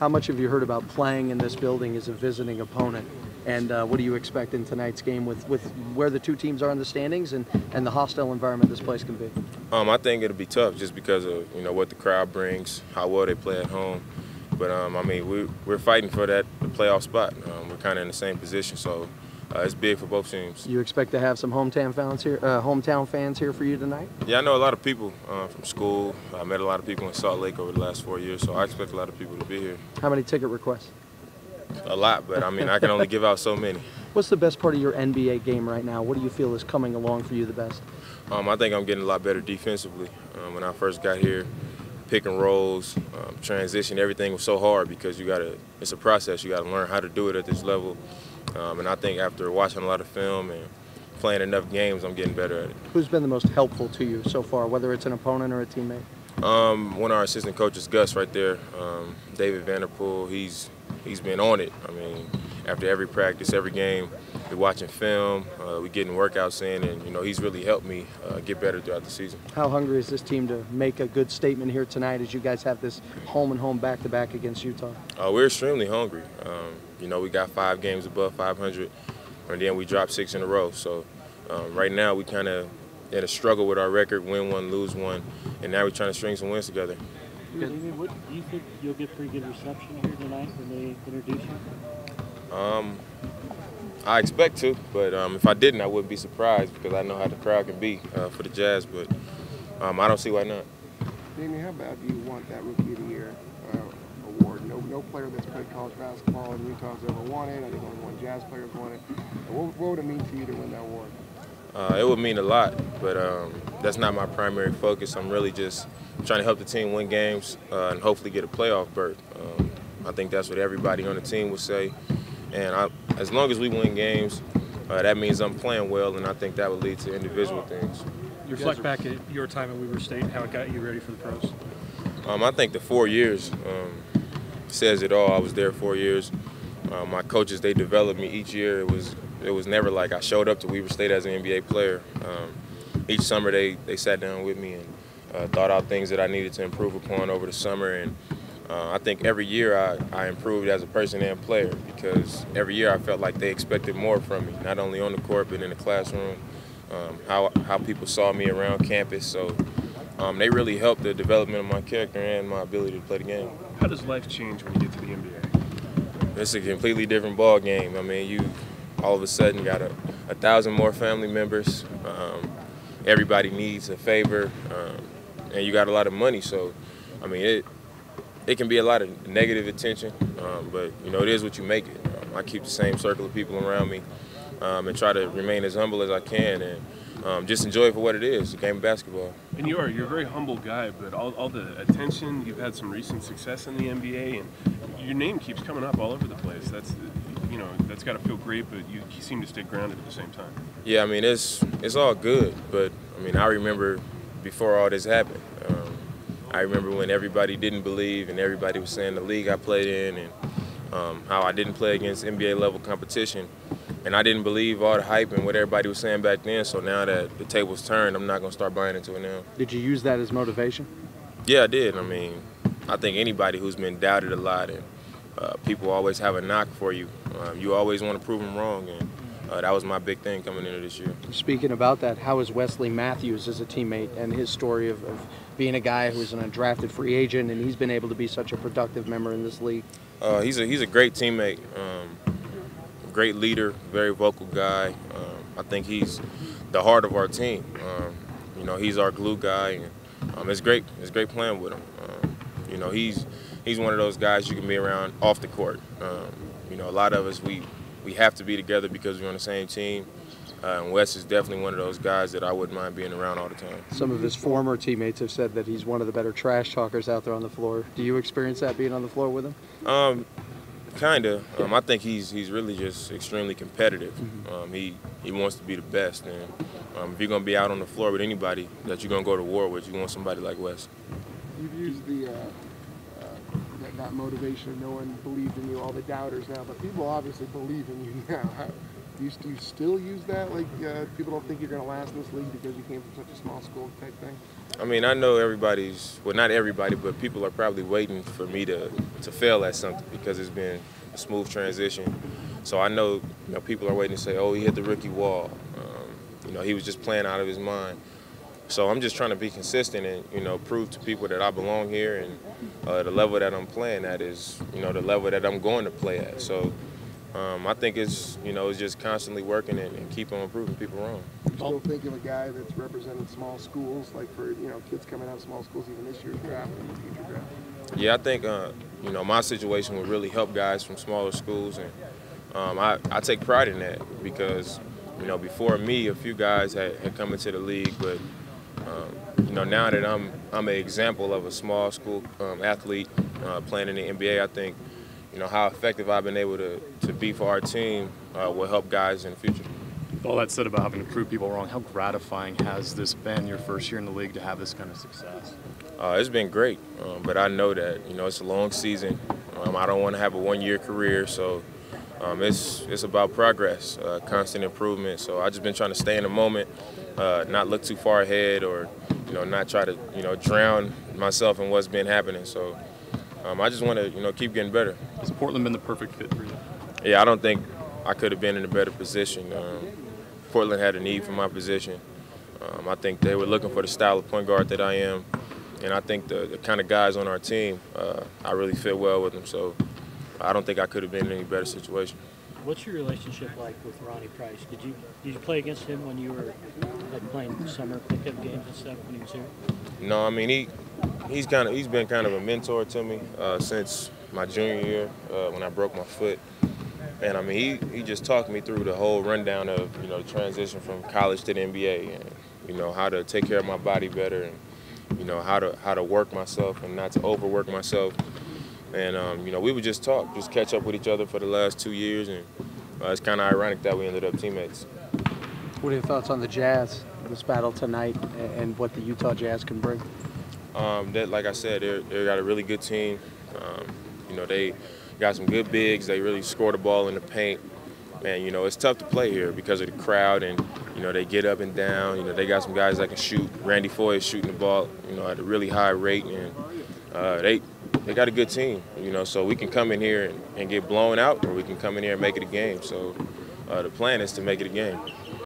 How much have you heard about playing in this building as a visiting opponent? And what do you expect in tonight's game with where the two teams are in the standings and the hostile environment this place can be? I think it'll be tough just because of what the crowd brings, how well they play at home. But I mean, we're fighting for the playoff spot. We're kind of in the same position, so it's big for both teams. You expect to have some hometown fans here for you tonight? Yeah, I know a lot of people from school. I met a lot of people in Salt Lake over the last 4 years, so I expect a lot of people to be here. How many ticket requests? A lot, but I mean, I can only give out so many. What's the best part of your NBA game right now? What do you feel is coming along for you the best? I think I'm getting a lot better defensively. When I first got here, pick and rolls, transition, everything was so hard because it's a process. You got to learn how to do it at this level. And I think after watching a lot of film and playing enough games, I'm getting better at it. Who's been the most helpful to you so far, whether it's an opponent or a teammate? One of our assistant coaches, Gus, right there, David Vanderpool, he's been on it. I mean, after every practice, every game, we're watching film, we're getting workouts in, and he's really helped me get better throughout the season. How hungry is this team to make a good statement here tonight as you guys have this home back-to-back against Utah? We're extremely hungry. We got 5 games above 500, and then we dropped 6 in a row. So right now we kind of in a struggle with our record, win one, lose one, and now we're trying to string some wins together. Damian, what do you think you'll get pretty good reception here tonight when they introduce you? I expect to, but if I didn't, I wouldn't be surprised because I know how the crowd can be for the Jazz, but I don't see why not. Damian, how bad do you want that Rookie of the Year award? No player that's played college basketball in Utah has ever won it. I think only one Jazz player has won it. What would it mean to you to win that award? It would mean a lot, but that's not my primary focus. I'm really just trying to help the team win games and hopefully get a playoff berth. I think that's what everybody on the team would say. And as long as we win games, that means I'm playing well, and I think that would lead to individual things. You reflect back at your time at Weber State, how it got you ready for the pros? I think the 4 years says it all. I was there 4 years. My coaches, they developed me each year. It was never like I showed up to Weber State as an NBA player. Each summer they sat down with me and thought out things that I needed to improve upon over the summer. And I think every year I improved as a person and player because every year I felt like they expected more from me, not only on the court but in the classroom, how people saw me around campus. So they really helped the development of my character and my ability to play the game. How does life change when you get to the NBA? It's a completely different ball game. I mean, you all of a sudden got 1,000 more family members. Everybody needs a favor, and you got a lot of money. So, I mean, it can be a lot of negative attention, but it is what you make it. I keep the same circle of people around me and try to remain as humble as I can and just enjoy it for what it is, the game of basketball. And you're a very humble guy, but all the attention, you've had some recent success in the NBA, and your name keeps coming up all over the place. That's got to feel great, but you seem to stay grounded at the same time. Yeah, I mean, it's all good, but I mean, I remember before all this happened. I remember when everybody didn't believe and everybody was saying the league I played in and how I didn't play against NBA level competition. And I didn't believe all the hype and what everybody was saying back then, so now that the table's turned, I'm not going to start buying into it now. Did you use that as motivation? Yeah, I did. I mean, I think anybody who's been doubted a lot and people always have a knock for you, you always want to prove them wrong, and that was my big thing coming into this year. Speaking about that, how is Wesley Matthews as a teammate and his story of being a guy who's an undrafted free agent and he's been able to be such a productive member in this league? He's a great teammate, great leader, very vocal guy. I think he's the heart of our team. He's our glue guy, and it's great playing with him. He's one of those guys you can be around off the court. A lot of us, we have to be together because we're on the same team. And Wes is definitely one of those guys that I wouldn't mind being around all the time. Some of his former teammates have said that he's one of the better trash talkers out there on the floor. Do you experience that being on the floor with him? Kind of. I think he's really just extremely competitive. He wants to be the best, and if you're going to be out on the floor with anybody that you're going to go to war with, you want somebody like Wes. You've used that motivation of no one believed in you, all the doubters now, but people obviously believe in you now. Do you still use that? Like people don't think you're going to last in this league because you came from such a small school type thing? I mean, I know everybody's, well, not everybody, but people are probably waiting for me to fail at something because it's been a smooth transition. So I know, people are waiting to say, oh, he hit the rookie wall. He was just playing out of his mind. So I'm just trying to be consistent and, prove to people that I belong here and the level that I'm playing at is, the level that I'm going to play at. So I think it's just constantly working and keep on proving people wrong. You still think of a guy that's represented small schools, like for, kids coming out of small schools even this year's draft and the future draft? Yeah, I think, my situation would really help guys from smaller schools. And I take pride in that because, before me, a few guys had come into the league, but now that I'm an example of a small school athlete playing in the NBA, I think, how effective I've been able to be for our team will help guys in the future. With all that said about having to prove people wrong, how gratifying has this been your first year in the league to have this kind of success? It's been great, but I know that, it's a long season. I don't want to have a one-year career, so it's about progress, constant improvement. So I've just been trying to stay in the moment, not look too far ahead or, not try to, drown myself in what's been happening. So I just want to, keep getting better. Has Portland been the perfect fit for you? Yeah, I don't think I could have been in a better position. Portland had a need for my position. I think they were looking for the style of point guard that I am. And I think the kind of guys on our team, I really fit well with them. So I don't think I could have been in any better situation. What's your relationship like with Ronnie Price? Did you play against him when you were playing summer pickup games and stuff when he was here? No, I mean he's been kind of a mentor to me since my junior year when I broke my foot. And I mean he just talked me through the whole rundown of the transition from college to the NBA and how to take care of my body better and how to work myself and not to overwork myself. And we would just talk, just catch up with each other for the last 2 years, and it's kind of ironic that we ended up teammates. What are your thoughts on the Jazz, this battle tonight, and what the Utah Jazz can bring? Like I said, they got a really good team. They got some good bigs. They really score the ball in the paint. And, it's tough to play here because of the crowd and, they get up and down. They got some guys that can shoot. Randy Foye is shooting the ball, at a really high rate. And they got a good team, so we can come in here and get blown out or we can come in here and make it a game. So the plan is to make it a game.